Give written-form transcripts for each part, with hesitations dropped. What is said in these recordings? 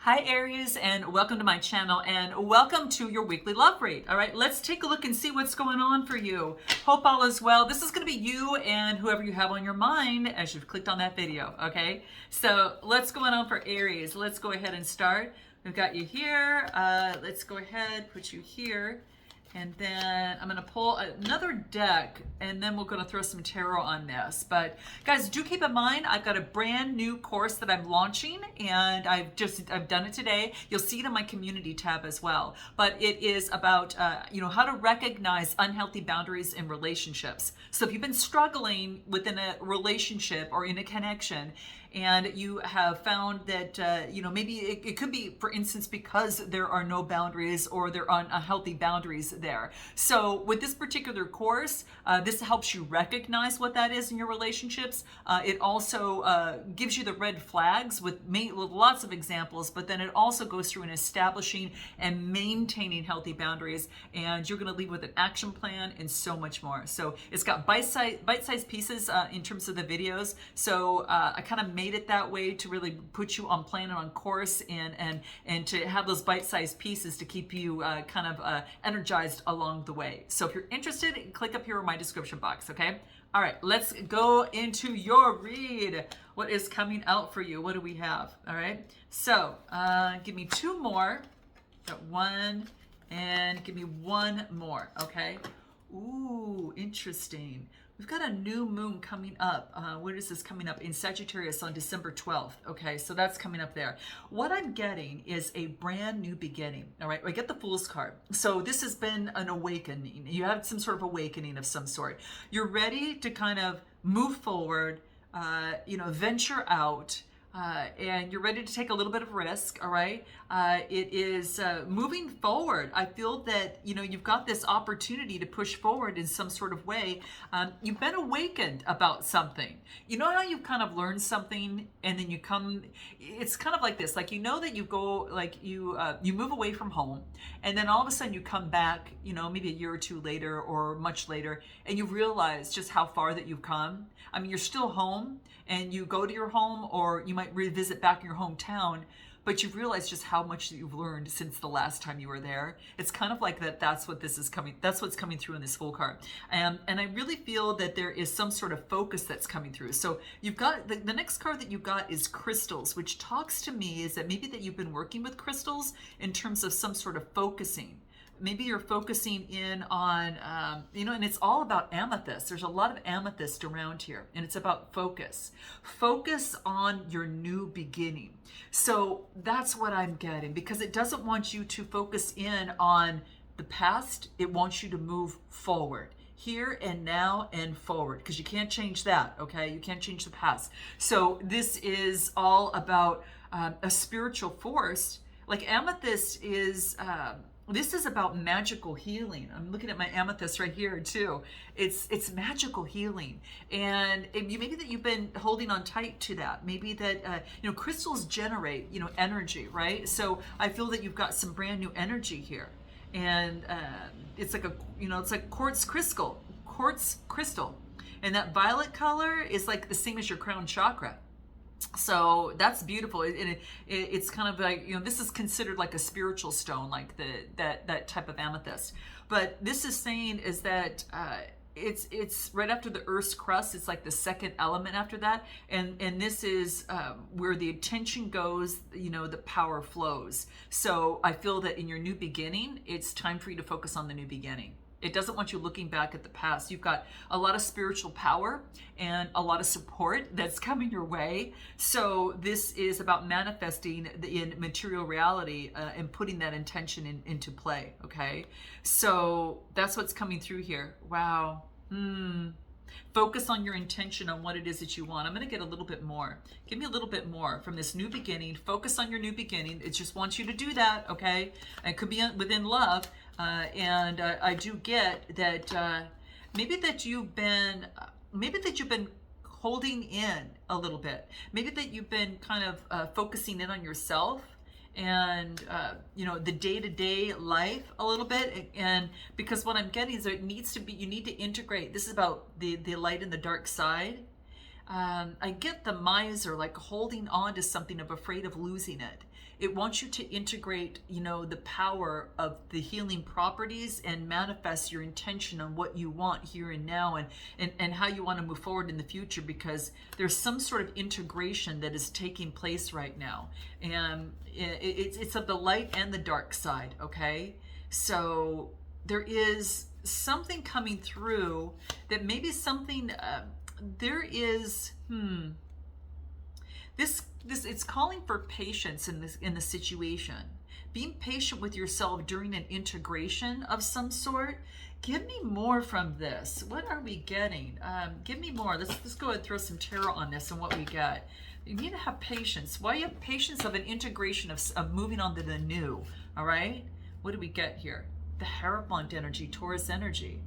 Hi Aries, and welcome to my channel, and welcome to your weekly love read. All right, let's take a look and see what's going on for you. Hope all is well. This is going to be you and whoever you have on your mind as you've clicked on that video. Okay, so let's go on for Aries. Let's go ahead and start. We've got you here. Let's go ahead, put you here. And then I'm going to pull another deck, and then we're going to throw some tarot on this. But guys, do keep in mind, I've got a brand new course that I'm launching, and I've done it today. You'll see it in my community tab as well. But it is about, how to recognize unhealthy boundaries in relationships. So if you've been struggling within a relationship or in a connection, and you have found that, maybe it could be, for instance, because there are no boundaries or there are unhealthy boundaries there. So with this particular course, this helps you recognize what that is in your relationships. It also gives you the red flags with lots of examples, but then it also goes through in establishing and maintaining healthy boundaries. And you're going to leave with an action plan and so much more. So it's got bite-sized pieces in terms of the videos. So I kind of made it that way to really put you on plan and on course, and to have those bite-sized pieces to keep you energized along the way. So if you're interested, click up here in my description box. Okay, all right, let's go into your read. What is coming out for you? What do we have? All right, so give me two more. Got one, and give me one more. Okay. Ooh, interesting. We've got a new moon coming up. When is this coming up? In Sagittarius on December 12th. Okay, so that's coming up there. What I'm getting is a brand new beginning. All right, I get the Fool's card. So this has been an awakening. You have some sort of awakening of some sort. You're ready to kind of move forward, venture out. And you're ready to take a little bit of risk, all right? It is moving forward. I feel that, you've got this opportunity to push forward in some sort of way. You've been awakened about something. You know how you've kind of learned something, and then it's kind of like this, like, that you go, like you move away from home, and then all of a sudden you come back, maybe a year or two later or much later, and you realize just how far that you've come. I mean, you're still home, and you go to your home, or you might revisit back in your hometown, but you realize just how much that you've learned since the last time you were there. It's kind of like that. That's what's coming through in this Fool card. And I really feel that there is some sort of focus that's coming through. So you've got, the next card that you got is crystals, which talks to me is that maybe that you've been working with crystals in terms of some sort of focusing. Maybe you're focusing in on, and it's all about amethyst. There's a lot of amethyst around here, and it's about focus. Focus on your new beginning. So that's what I'm getting, because it doesn't want you to focus in on the past. It wants you to move forward. Here and now and forward, because you can't change that, okay? You can't change the past. So this is all about a spiritual force. Like amethyst is... this is about magical healing. I'm looking at my amethyst right here too. It's magical healing, and maybe that you've been holding on tight to that. Maybe that crystals generate energy, right? So I feel that you've got some brand new energy here, and it's like it's like quartz crystal, and that violet color is like the same as your crown chakra. So that's beautiful. It's kind of like, this is considered like a spiritual stone, like that type of amethyst. But this is saying is that it's right after the Earth's crust. It's like the second element after that, and this is where the attention goes. The power flows. So I feel that in your new beginning, it's time for you to focus on the new beginning. It doesn't want you looking back at the past. You've got a lot of spiritual power and a lot of support that's coming your way. So this is about manifesting in material reality and putting that intention into play, okay? So that's what's coming through here. Wow. Focus on your intention on what it is that you want. I'm going to get a little bit more. Give me a little bit more from this new beginning. Focus on your new beginning. It just wants you to do that, okay? It could be within love. And I do get that maybe that you've been holding in a little bit. Maybe that you've been kind of focusing in on yourself and the day-to-day life a little bit, and because what I'm getting is there needs to be, you need to integrate. This is about the light and the dark side. I get the miser, like holding on to something of afraid of losing it. It wants you to integrate, the power of the healing properties and manifest your intention on what you want here and now, and how you want to move forward in the future, because there's some sort of integration that is taking place right now. And it's of the light and the dark side, okay? So there is something coming through that maybe something, there is, this it's calling for patience in the situation. Being patient with yourself during an integration of some sort. Give me more from this. What are we getting? Give me more. Let's go ahead and throw some tarot on this and what we get. You need to have patience. Why you have patience of an integration of moving on to the new? All right. What do we get here? The Hierophant energy, Taurus energy.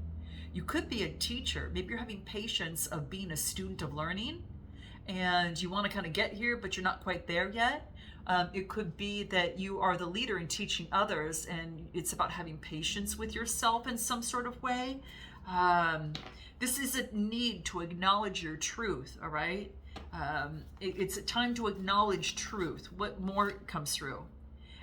You could be a teacher. Maybe you're having patience of being a student of learning, and you want to kind of get here, but you're not quite there yet. It could be that you are the leader in teaching others, and it's about having patience with yourself in some sort of way. This is a need to acknowledge your truth, all right? It's a time to acknowledge truth. What more comes through?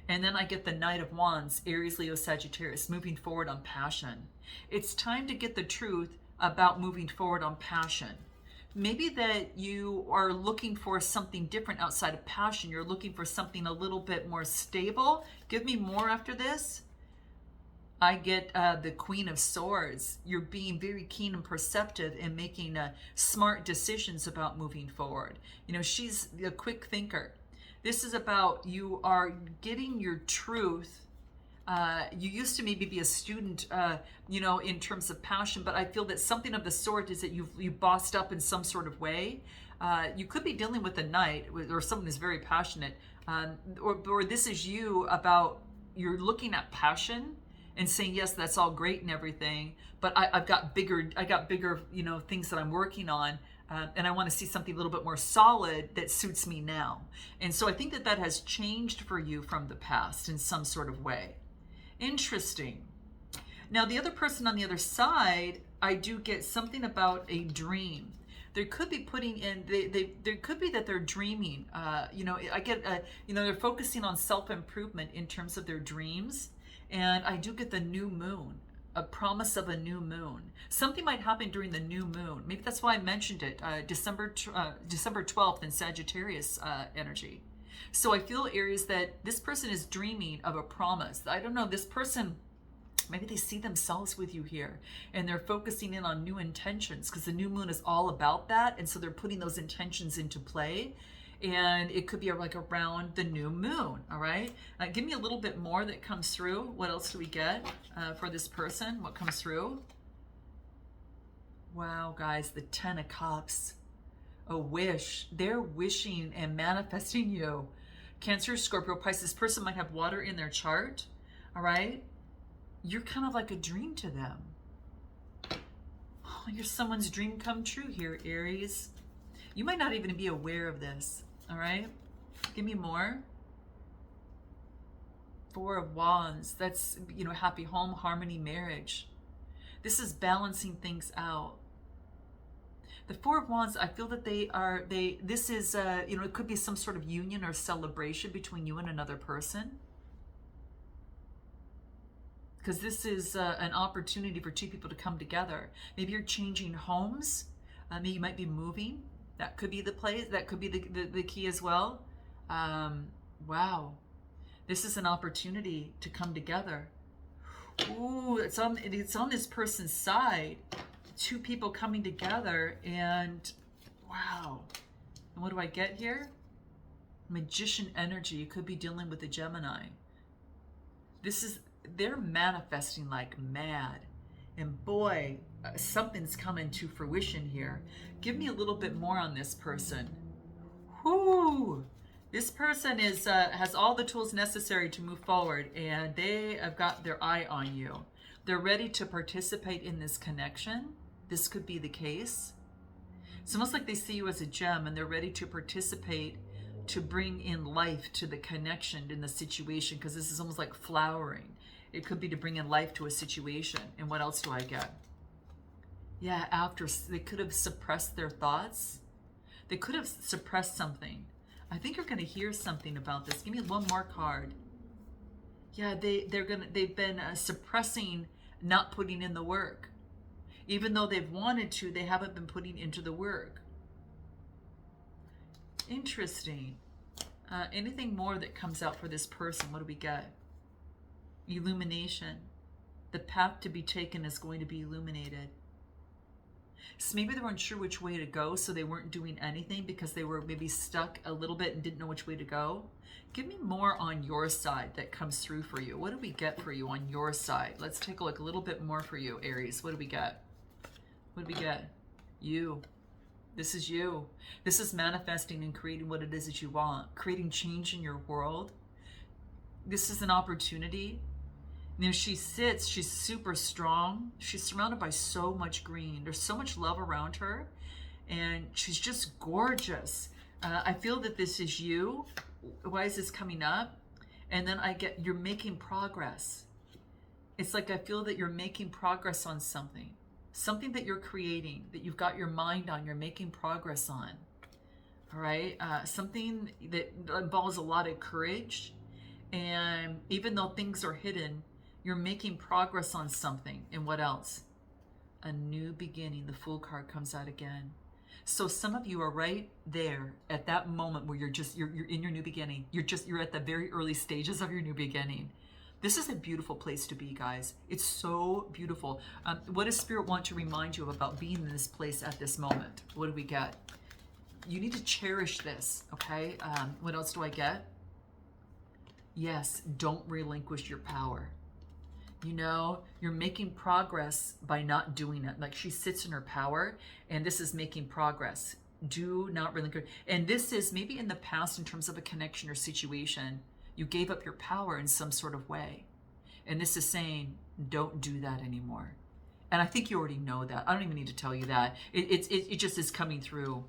And then I get the Knight of Wands, Aries, Leo, Sagittarius, moving forward on passion. It's time to get the truth about moving forward on passion. Maybe that you are looking for something different outside of passion. You're looking for something a little bit more stable. Give me more after this. I get the Queen of Swords. You're being very keen and perceptive and making smart decisions about moving forward. She's a quick thinker. This is about you are getting your truth. You used to maybe be a student, in terms of passion, but I feel that something of the sort is that you bossed up in some sort of way. You could be dealing with a knight or someone who's very passionate, or this is you about you're looking at passion and saying, yes, that's all great and everything, but I got bigger, things that I'm working on. And I want to see something a little bit more solid that suits me now. And so I think that has changed for you from the past in some sort of way. Interesting. Now, the other person on the other side, I do get something about a dream. There could be putting in, there could be that they're dreaming. I get, they're focusing on self-improvement in terms of their dreams. And I do get the new moon. A promise of a new moon. Something might happen during the new moon. Maybe that's why I mentioned it. December 12th in Sagittarius energy. So I feel, Aries, that this person is dreaming of a promise. I don't know, this person, maybe they see themselves with you here and they're focusing in on new intentions, because the new moon is all about that. And so they're putting those intentions into play. And it could be like around the new moon, all right? Give me a little bit more that comes through. What else do we get for this person? What comes through? Wow, guys, the 10 of Cups. A wish. They're wishing and manifesting you. Cancer, Scorpio, Pisces. This person might have water in their chart, all right? You're kind of like a dream to them. Oh, you're someone's dream come true here, Aries. You might not even be aware of this. All right, give me more. 4 of Wands. That's, happy home, harmony, marriage. This is balancing things out. The 4 of Wands, I feel that this is, it could be some sort of union or celebration between you and another person. Because this is an opportunity for two people to come together. Maybe you're changing homes. Maybe you might be moving. That could be the place. That could be the key as well. Wow. This is an opportunity to come together. Ooh, it's on this person's side. Two people coming together, and wow. And what do I get here? Magician energy. You could be dealing with a Gemini. They're manifesting like mad. And boy, something's coming to fruition here. Give me a little bit more on this person. Whoo! This person has all the tools necessary to move forward, and they have got their eye on you. They're ready to participate in this connection. This could be the case. It's almost like they see you as a gem, and they're ready to participate, to bring in life to the connection in the situation, because this is almost like flowering. It could be to bring in life to a situation. And what else do I get? Yeah, after they could have suppressed their thoughts. They could have suppressed something. I think you're going to hear something about this. Give me one more card. Yeah, they've been suppressing, not putting in the work. Even though they've wanted to, they haven't been putting into the work. Interesting. Anything more that comes out for this person? What do we get? Illumination. The path to be taken is going to be illuminated. So maybe they weren't sure which way to go, so they weren't doing anything because they were maybe stuck a little bit and didn't know which way to go. Give me more on your side that comes through for you. What do we get for you on your side? Let's take a look a little bit more for you, Aries. What do we get? What do we get? You. This is you. This is manifesting and creating what it is that you want, creating change in your world. This is an opportunity. You know, she sits, she's super strong. She's surrounded by so much green. There's so much love around her, and she's just gorgeous. I feel that this is you. Why is this coming up? And then I get, you're making progress. It's like I feel that you're making progress on something. Something that you're creating, that you've got your mind on, you're making progress on. All right? Something that involves a lot of courage. And even though things are hidden, you're making progress on something. And what else? A new beginning. The Fool card comes out again. So some of you are right there at that moment where you're in your new beginning. You're at the very early stages of your new beginning. This is a beautiful place to be, guys. It's so beautiful. What does Spirit want to remind you of about being in this place at this moment? What do we get? You need to cherish this, okay? What else do I get? Yes, don't relinquish your power. You know, you're making progress by not doing it. Like she sits in her power, and this is making progress. Do not relinquish. And this is maybe in the past in terms of a connection or situation, you gave up your power in some sort of way. And this is saying, don't do that anymore. And I think you already know that. I don't even need to tell you that. It just is coming through,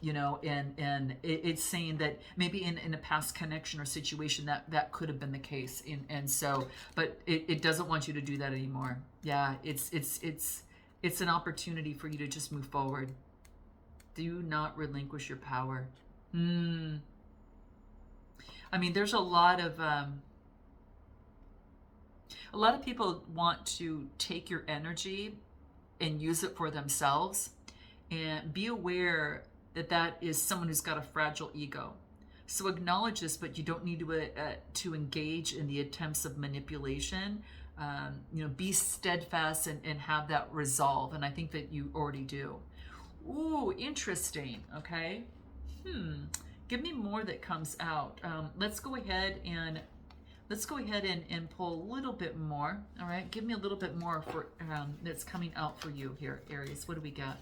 you know, and it's saying that maybe in a past connection or situation that could have been the case. And so, but it doesn't want you to do that anymore. Yeah, it's an opportunity for you to just move forward. Do not relinquish your power. I mean, there's a lot of people want to take your energy and use it for themselves, and be aware that that is someone who's got a fragile ego. So acknowledge this, but you don't need to engage in the attempts of manipulation. You know, be steadfast and have that resolve. And I think that you already do. Ooh, interesting. Okay. Give me more that comes out. Let's go ahead and pull a little bit more. All right, give me a little bit more for that's coming out for you here, Aries. What do we got?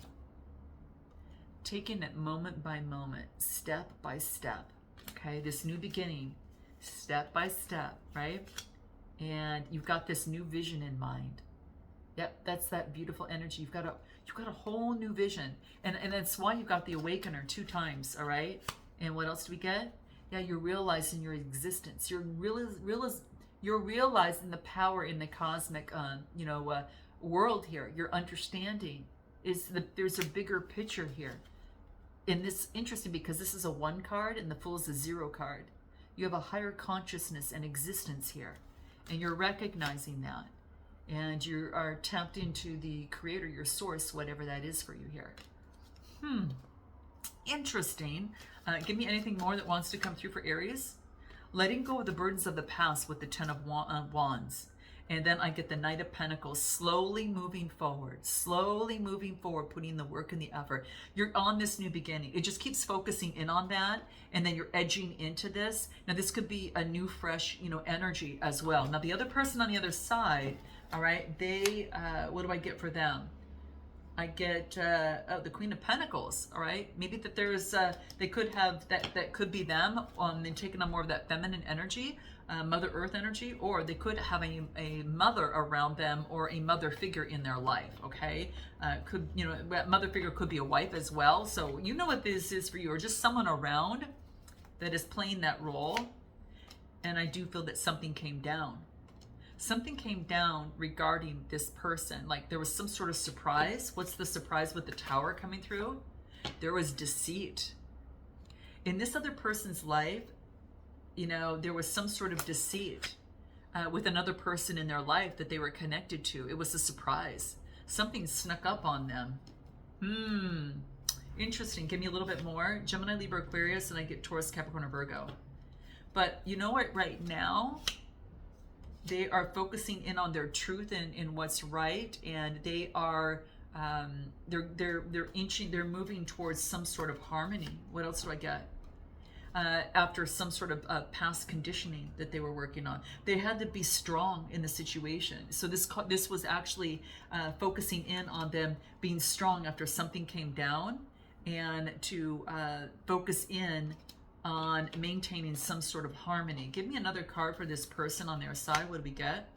Taking it moment by moment, step by step. Okay, this new beginning, step by step, right? And you've got this new vision in mind. Yep, that's that beautiful energy. You've got a whole new vision, and that's why you've got the awakener 2 times. All right. And what else do we get? Yeah, you're realizing your existence. You're realizing the power in the cosmic, world here. Your understanding is that there's a bigger picture here. And this interesting because this is a 1 card and the Fool is a 0 card. You have a higher consciousness and existence here, and you're recognizing that, and you are tapped into the Creator, your source, whatever that is for you here. Interesting. Give me anything more that wants to come through for Aries. Letting go of the burdens of the past with the 10 of Wands. And then I get the Knight of Pentacles, slowly moving forward, putting the work and the effort. You're on this new beginning. It just keeps focusing in on that, and then you're edging into this. Now, this could be a new, fresh, energy as well. Now, the other person on the other side, all right, they, what do I get for them? I get the Queen of Pentacles, all right? Maybe that there's, they could have, that could be them, and taking on more of that feminine energy, Mother Earth energy, or they could have a mother around them or a mother figure in their life, okay? Could, mother figure could be a wife as well. So you know what this is for you, or just someone around that is playing that role. And I do feel that something came down. Something came down regarding this person. Like there was some sort of surprise. What's the surprise with the Tower coming through? There was deceit. In this other person's life, you know, there was some sort of deceit with another person in their life that they were connected to. It was a surprise. Something snuck up on them. Interesting. Give me a little bit more. Gemini, Libra, Aquarius, and I get Taurus, Capricorn, or Virgo. But you know what? Right now, they are focusing in on their truth and in what's right, and they are they're moving towards some sort of harmony. What else do I get? After some sort of past conditioning that they were working on, they had to be strong in the situation. So this was actually focusing in on them being strong after something came down, and to focus in on maintaining some sort of harmony. Give me another card for this person on their side. What do we get?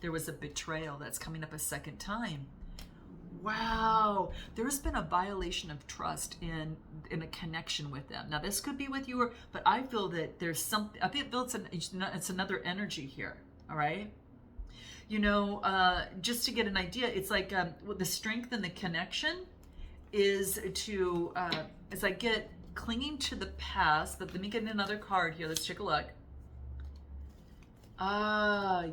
There was a betrayal that's coming up a second time. Wow, there's been a violation of trust in a connection with them. Now this could be with you, but I feel that there's something. I feel it's another energy here. All right. You know, just to get an idea, it's like the strength and the connection is to as I get clinging to the past. But let me get another card here. Let's take a look.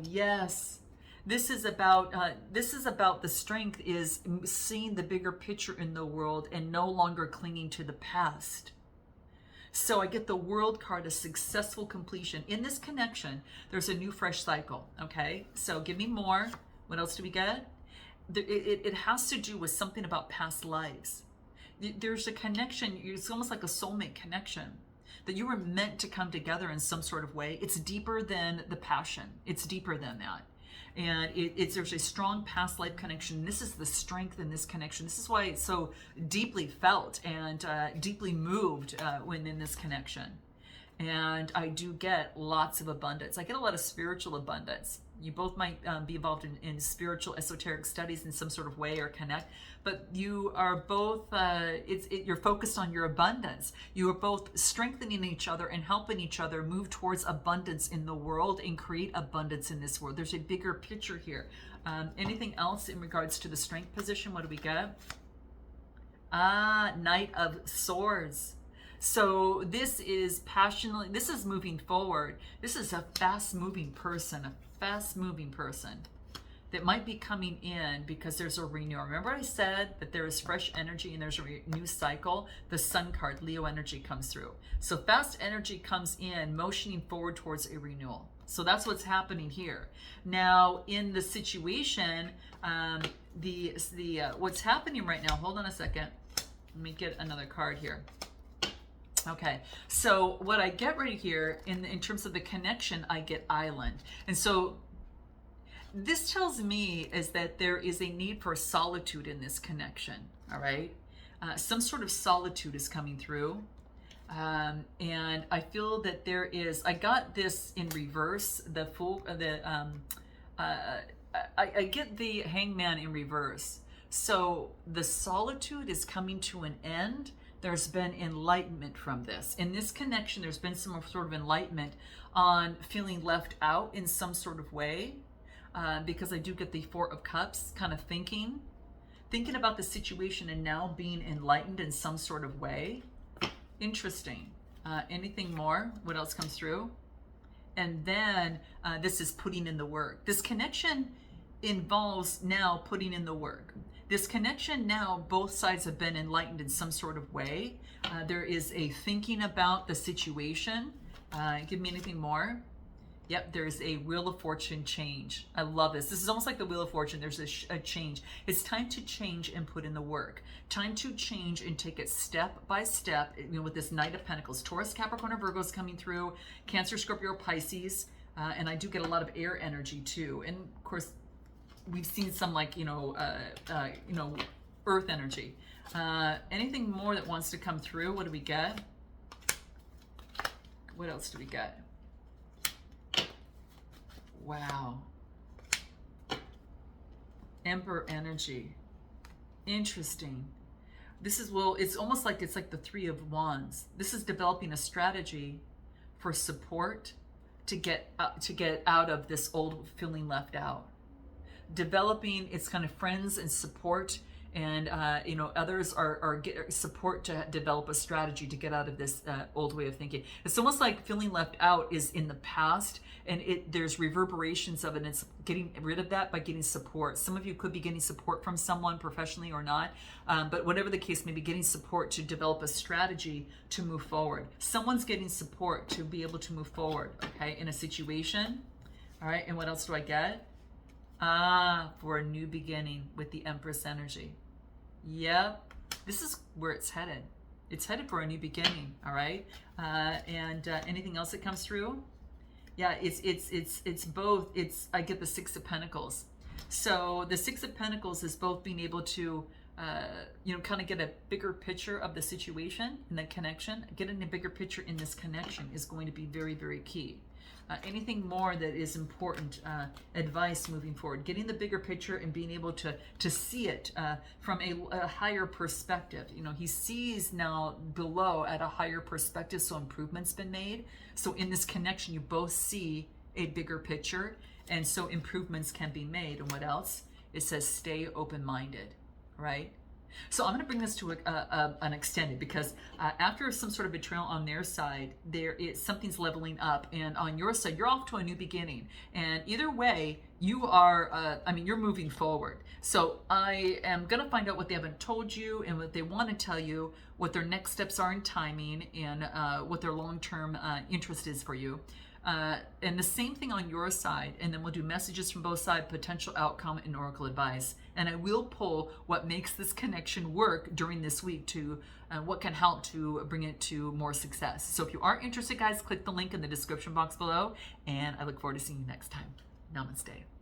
Yes. This is about the strength is seeing the bigger picture in the world and no longer clinging to the past. So I get the World card, a successful completion. In this connection, there's a new fresh cycle, okay? So give me more. What else do we get? It has to do with something about past lives. There's a connection, it's almost like a soulmate connection, that you were meant to come together in some sort of way. It's deeper than the passion. It's deeper than that. And there's a strong past life connection. This is the strength in this connection. This is why it's so deeply felt and deeply moved when in this connection. And I do get lots of abundance. I get a lot of spiritual abundance. You both might be involved in spiritual esoteric studies in some sort of way or connect, but you are both, you're focused on your abundance. You are both strengthening each other and helping each other move towards abundance in the world and create abundance in this world. There's a bigger picture here. Anything else in regards to the strength position? What do we get? Knight of Swords. So this is passionately, this is moving forward. This is a fast-moving person that might be coming in because there's a renewal. Remember I said that there is fresh energy and there's a new cycle? The Sun card, Leo energy, comes through. So fast energy comes in, motioning forward towards a renewal. So that's what's happening here. Now in the situation, what's happening right now, hold on a second. Let me get another card here. Okay, so what I get right here in terms of the connection, I get island. And so this tells me is that there is a need for solitude in this connection, all right? Some sort of solitude is coming through. And I feel that there is, I got this in reverse, I get the Hangman in reverse. So the solitude is coming to an end. There's been enlightenment from this. In this connection, there's been some sort of enlightenment on feeling left out in some sort of way, because I do get the Four of Cups, kind of thinking about the situation and now being enlightened in some sort of way. Interesting. Anything more? What else comes through? And then this is putting in the work. This connection involves now putting in the work. This connection now, both sides have been enlightened in some sort of way. There is a thinking about the situation. Give me anything more. Yep, there's a Wheel of Fortune change. I love this. This is almost like the Wheel of Fortune. There's a change. It's time to change and put in the work. Time to change and take it step by step. You know, with this Knight of Pentacles, Taurus, Capricorn, or Virgo is coming through. Cancer, Scorpio, Pisces, and I do get a lot of air energy too. And of course, we've seen some like earth energy. Anything more that wants to come through? What do we get? What else do we get? Wow. Emperor energy. Interesting. This is, well, it's almost like it's like the Three of Wands. This is developing a strategy for support to get out of this old feeling left out. Developing its kind of friends and support And you know, others are get support to develop a strategy to get out of this old way of thinking. It's almost like feeling left out is in the past, and there's reverberations of it, and it's getting rid of that by getting support. Some of you could be getting support from someone professionally or not, but whatever the case may be, getting support to develop a strategy to move forward. Someone's getting support to be able to move forward, okay, in a situation. All right, and what else do I get? For a new beginning with the Empress energy. Yep, this is where it's headed. It's headed for a new beginning, all right? And anything else that comes through? Yeah, it's both. I get the Six of Pentacles. So the Six of Pentacles is both being able to, you know, kind of get a bigger picture of the situation and the connection. Getting a bigger picture in this connection is going to be very, very key. Anything more that is important, advice moving forward, getting the bigger picture and being able to see it from a higher perspective. You know, he sees now below at a higher perspective, so improvement's been made. So in this connection, you both see a bigger picture, and so improvements can be made. And what else? It says stay open-minded, right? So I'm going to bring this to an extended, because after some sort of betrayal on their side, something's leveling up, and on your side, you're off to a new beginning. And either way, you are, you're moving forward. So I am going to find out what they haven't told you and what they want to tell you, what their next steps are in timing, and what their long-term interest is for you. And the same thing on your side, and then we'll do messages from both sides, potential outcome, and oracle advice. And I will pull what makes this connection work during this week to what can help to bring it to more success. So if you are interested, guys, click the link in the description box below, and I look forward to seeing you next time. Namaste.